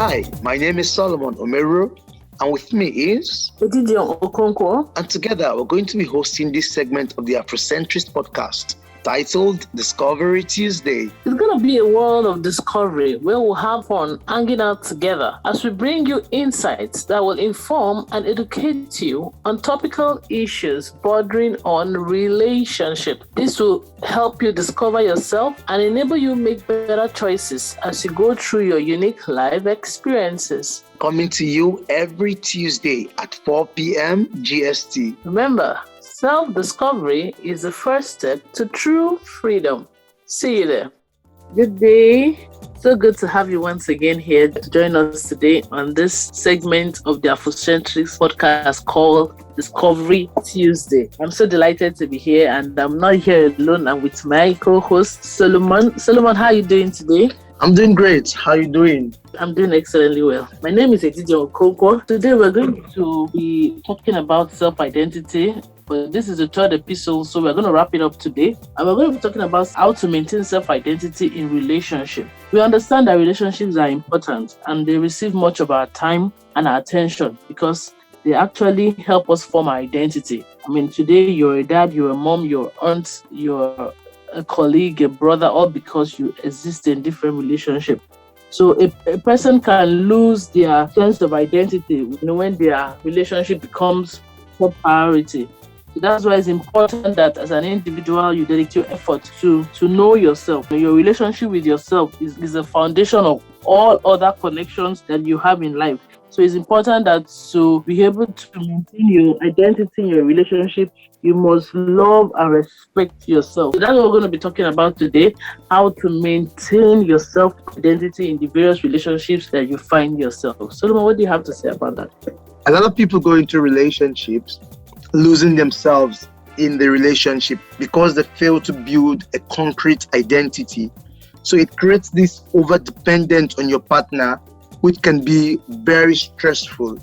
Hi, my name is Solomon Omeru, and with me is Edidion Okonkwo. And together we're going to be hosting this segment of the Afrocentrist podcast titled Discovery Tuesday. It's going to be a world of discovery where we'll have fun hanging out together as we bring you insights that will inform and educate you on topical issues bordering on relationship. This will help you discover yourself and enable you make better choices as you go through your unique life experiences. Coming to you every Tuesday at 4 p.m. GST. Remember, self-discovery is the first step to true freedom. See you there. Good day. So good to have you once again here to join us today on this segment of the Afrocentrist podcast called Discovery Tuesday. I'm so delighted to be here, and I'm not here alone. I'm with my co-host, Solomon. Solomon, how are you doing today? I'm doing great. How are you doing? I'm doing excellently well. My name is Edidion Okonkwo. Today we're going to be talking about self-identity. But this is the third episode, so we're going to wrap it up today. And we're going to be talking about how to maintain self-identity in relationship. We understand that relationships are important and they receive much of our time and our attention because they actually help us form our identity. I mean, today you're a dad, you're a mom, you're an aunt, you're a colleague, a brother, all because you exist in different relationships. So a person can lose their sense of identity when their relationship becomes top priority. So that's why it's important that as an individual, you dedicate your effort to know yourself. Your relationship with yourself is the foundation of all other connections that you have in life. So it's important that to be able to maintain your identity in your relationship, you must love and respect yourself. So that's what we're going to be talking about today, how to maintain your self-identity in the various relationships that you find yourself. Solomon, what do you have to say about that? A lot of people go into relationships losing themselves in the relationship because they fail to build a concrete identity. So it creates this over-dependence on your partner, which can be very stressful.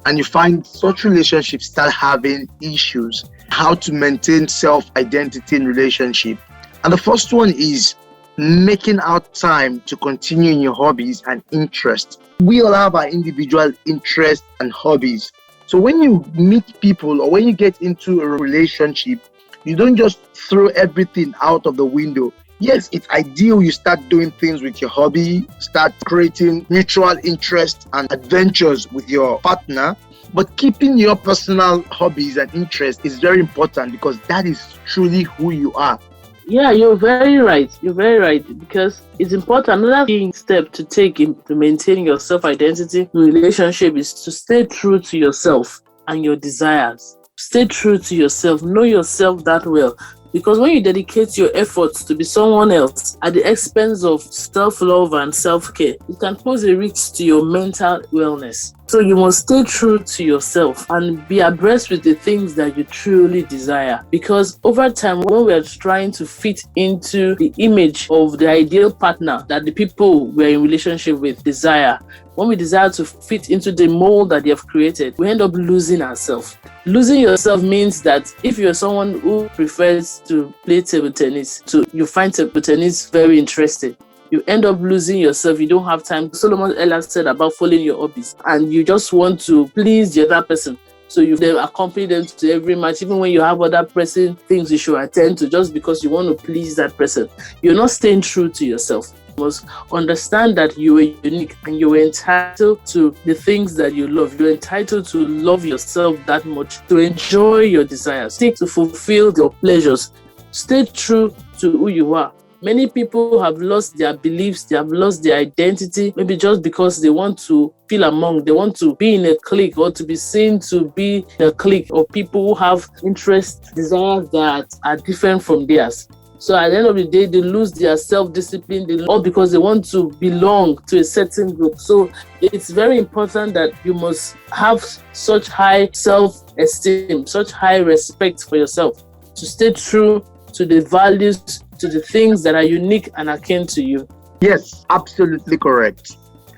And you find such relationships start having issues. How to maintain self-identity in relationship. And the first one is making out time to continue in your hobbies and interests. We all have our individual interests and hobbies. So when you meet people or when you get into a relationship, you don't just throw everything out of the window. Yes, it's ideal you start doing things with your hobby, start creating mutual interests and adventures with your partner. But keeping your personal hobbies and interests is very important because that is truly who you are. Yeah, you're very right. You're very right because it's important. Another key step to take into maintaining your self-identity in relationship is to stay true to yourself and your desires. Stay true to yourself. Know yourself that well. Because when you dedicate your efforts to be someone else at the expense of self-love and self-care, it can pose a risk to your mental wellness. So you must stay true to yourself and be abreast with the things that you truly desire. Because over time, when we are trying to fit into the image of the ideal partner that the people we're in relationship with desire, when we desire to fit into the mold that they have created, we end up losing ourselves. Losing yourself means that if you're someone who prefers to play table tennis, you find table tennis very interesting, you end up losing yourself. You don't have time. Solomon earlier said about following your hobbies and you just want to please the other person. So you then accompany them to every match, even when you have other pressing things you should attend to just because you want to please that person. You're not staying true to yourself. You must understand that you are unique and you're entitled to the things that you love. You're entitled to love yourself that much, to enjoy your desires, to fulfill your pleasures. Stay true to who you are. Many people have lost their beliefs, they have lost their identity, maybe just because they want to feel among, they want to be in a clique or to be seen to be in a clique of people who have interests, desires that are different from theirs. So at the end of the day, they lose their self-discipline, all because they want to belong to a certain group. So it's very important that you must have such high self-esteem, such high respect for yourself, to stay true to the values, to the things that are unique and akin to you. Yes, absolutely correct.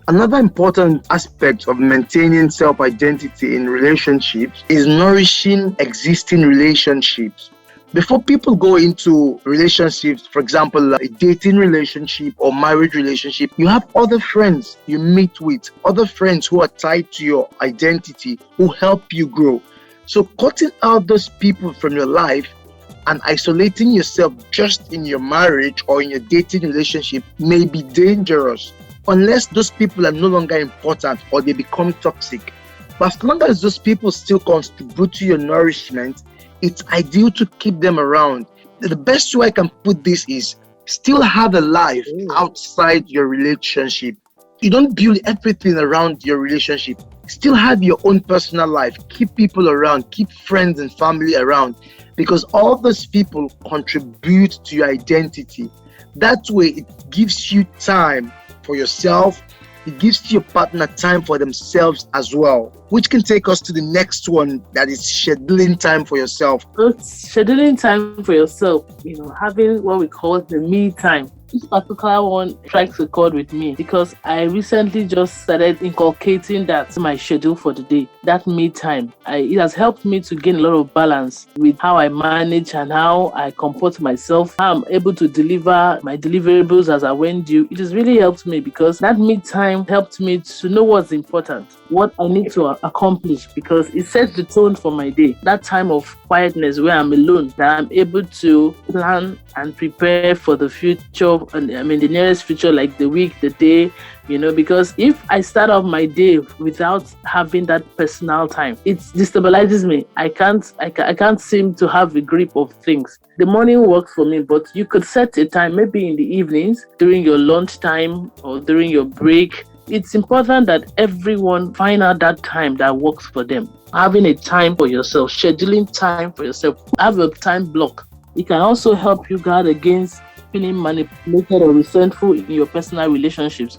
Another important aspect of maintaining self-identity in relationships is nourishing existing relationships. Before people go into relationships, for example, a dating relationship or marriage relationship, you have other friends you meet with, other friends who are tied to your identity, who help you grow. So cutting out those people from your life and isolating yourself just in your marriage or in your dating relationship may be dangerous unless those people are no longer important or they become toxic. But as long as those people still contribute to your nourishment, it's ideal to keep them around. The best way I can put this is still have a life outside your relationship. You don't build everything around your relationship. Still have your own personal life. Keep people around, keep friends and family around, because all those people contribute to your identity. That way, it gives you time for yourself. It gives your partner time for themselves as well, which can take us to the next one, that is scheduling time for yourself. So scheduling time for yourself, having what we call the me time. This particular one strikes a chord with me because I recently just started inculcating that to my schedule for the day, that me time. It has helped me to gain a lot of balance with how I manage and how I comport myself, how I'm able to deliver my deliverables as I went due. It has really helped me because that me time helped me to know what's important, what I need to accomplish, because it sets the tone for my day. That time of quietness where I'm alone, that I'm able to plan and prepare for the future, and the nearest future, like the week, the day, because if I start off my day without having that personal time, it destabilizes me. I can't seem to have a grip of things. The morning works for me, but you could set a time, maybe in the evenings, during your lunch time or during your break. It's important that everyone find out that time that works for them. Having a time for yourself, scheduling time for yourself, have a time block. It can also help you guard against feeling manipulated or resentful in your personal relationships,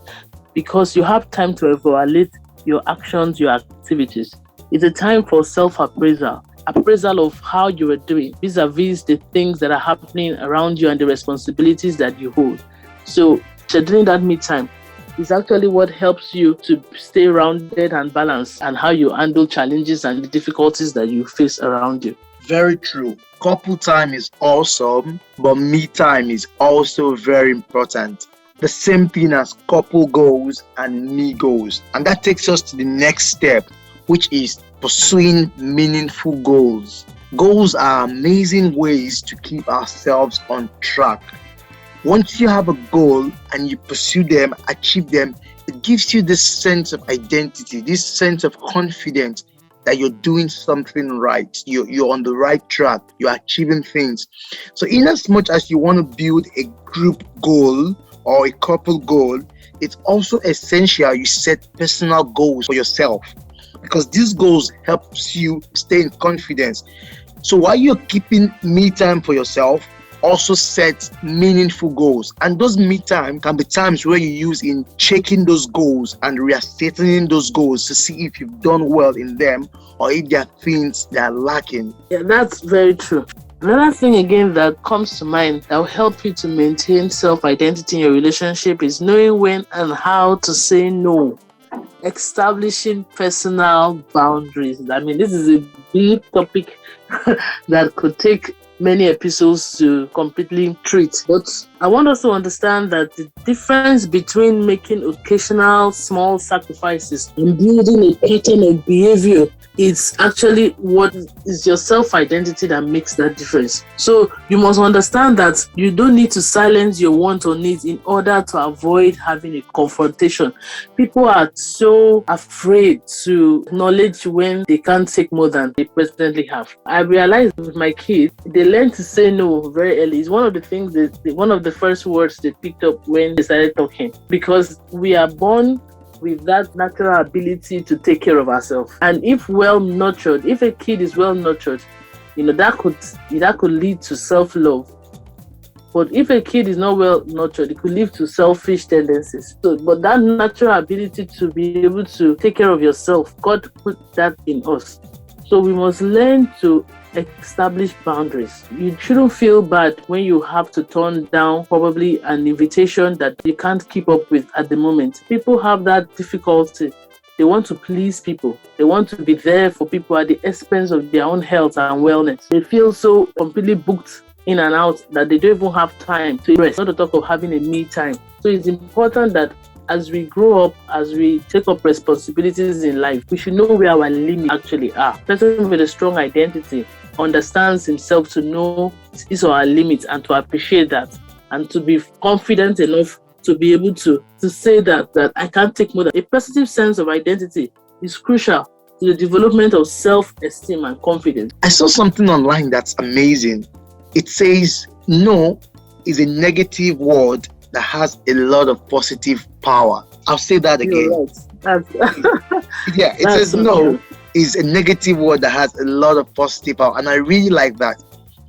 because you have time to evaluate your actions, your activities. It's a time for self-appraisal of how you are doing vis-a-vis the things that are happening around you and the responsibilities that you hold. So scheduling that me time is actually what helps you to stay rounded and balanced, and how you handle challenges and the difficulties that you face around you. Very true. Couple time is awesome, but me time is also very important. The same thing as couple goals and me goals. And that takes us to the next step, which is pursuing meaningful goals. Goals are amazing ways to keep ourselves on track. Once you have a goal and you pursue them, achieve them, it gives you this sense of identity, this sense of confidence that you're doing something right. You're on the right track. You're achieving things. So in as much as you want to build a group goal or a couple goal, it's also essential you set personal goals for yourself, because these goals helps you stay in confidence. So while you're keeping me time for yourself, also set meaningful goals. And those me time can be times where you use in checking those goals and reascertaining those goals to see if you've done well in them or if there are things that are lacking. Yeah, that's very true. Another thing again that comes to mind that will help you to maintain self-identity in your relationship is knowing when and how to say no. Establishing personal boundaries. This is a big topic that could take many episodes to completely treat. But I want us to understand that the difference between making occasional small sacrifices and building a pattern of behavior is actually what is your self-identity that makes that difference. So you must understand that you don't need to silence your wants or needs in order to avoid having a confrontation. People are so afraid to acknowledge when they can't take more than they presently have. I realized with my kids, they learn to say no very early. It's one of the things one of the first words they picked up when they started talking, because we are born with that natural ability to take care of ourselves. And if well nurtured, if a kid is well nurtured, that could lead to self-love. But if a kid is not well nurtured, it could lead to selfish tendencies. But that natural ability to be able to take care of yourself, God put that in us. So we must learn to establish boundaries. You shouldn't feel bad when you have to turn down probably an invitation that you can't keep up with at the moment. People have that difficulty They want to please people. They want to be there for people at the expense of their own health and wellness. They feel so completely booked in and out that they don't even have time to rest, not to talk of having a me time. So it's important that as we grow up, as we take up responsibilities in life, we should know where our limits actually are. A person with a strong identity understands himself to know his or her limits and to appreciate that, and to be confident enough to be able to say that I can't take more than. A positive sense of identity is crucial to the development of self-esteem and confidence. I saw something online that's amazing. It says no is a negative word that has a lot of positive power. I'll say that again. It says no is a negative word that has a lot of positive power. And I really like that.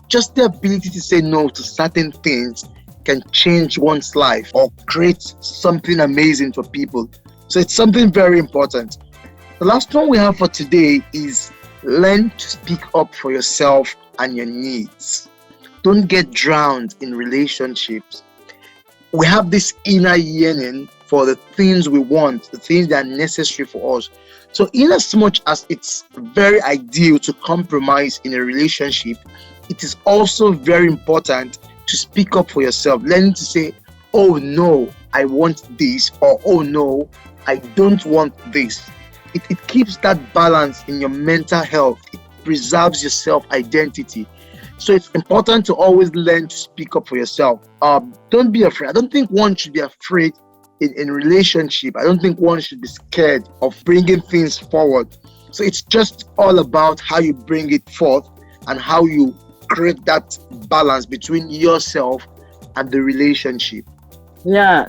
Just the ability to say no to certain things can change one's life or create something amazing for people. So it's something very important. The last one we have for today is learn to speak up for yourself and your needs. Don't get drowned in relationships. We have this inner yearning for the things we want, the things that are necessary for us. So in as much as it's very ideal to compromise in a relationship, it is also very important to speak up for yourself, learning to say, oh no, I want this, or oh no, I don't want this. It keeps that balance in your mental health. It preserves your self-identity. So it's important to always learn to speak up for yourself. Don't be afraid. I don't think one should be afraid in relationship. I don't think one should be scared of bringing things forward. So it's just all about how you bring it forth and how you create that balance between yourself and the relationship. Yeah,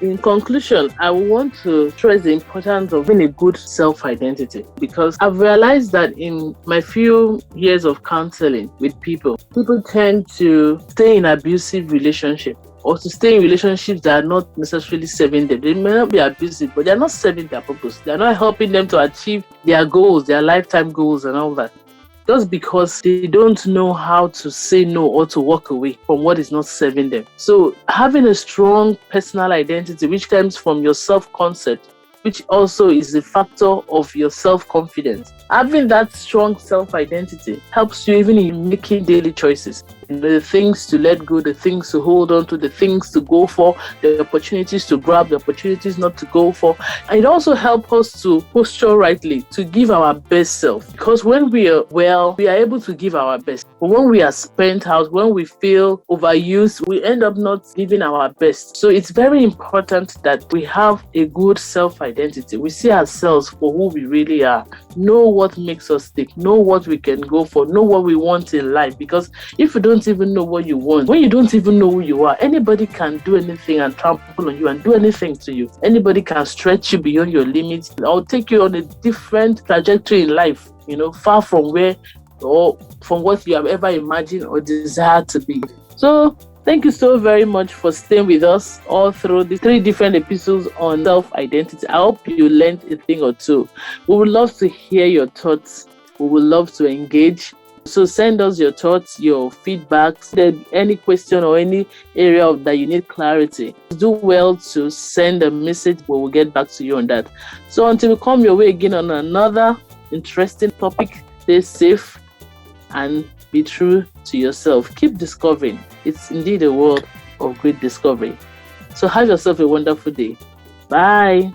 in conclusion, I want to stress the importance of having a good self-identity, because I've realized that in my few years of counseling with people tend to stay in abusive relationships, or to stay in relationships that are not necessarily serving them. They may not be abusive, but they're not serving their purpose. They're not helping them to achieve their goals, their lifetime goals and all that. Just because they don't know how to say no or to walk away from what is not serving them. So having a strong personal identity, which comes from your self-concept, which also is a factor of your self-confidence. Having that strong self-identity helps you even in making daily choices. The things to let go, the things to hold on to, the things to go for, the opportunities to grab, the opportunities not to go for. And it also helps us to posture rightly, to give our best self. Because when we are well, we are able to give our best. But when we are spent out, when we feel overused, we end up not giving our best. So it's very important that we have a good self-identity. We see ourselves for who we really are. Know what makes us tick. Know what we can go for. Know what we want in life. Because if you don't even know what you want, when you don't even know who you are, anybody can do anything and trample on you and do anything to you. Anybody can stretch you beyond your limits or take you on a different trajectory in life, far from where or from what you have ever imagined or desired to be. So thank you so very much for staying with us all through the 3 different episodes on self-identity. I hope you learned a thing or two. We would love to hear your thoughts. We would love to engage. So send us your thoughts, your feedback, any question or any area that you need clarity. Do well to send a message. We will get back to you on that. So until we come your way again on another interesting topic, stay safe and be true to yourself. Keep discovering. It's indeed a world of great discovery. So have yourself a wonderful day. Bye.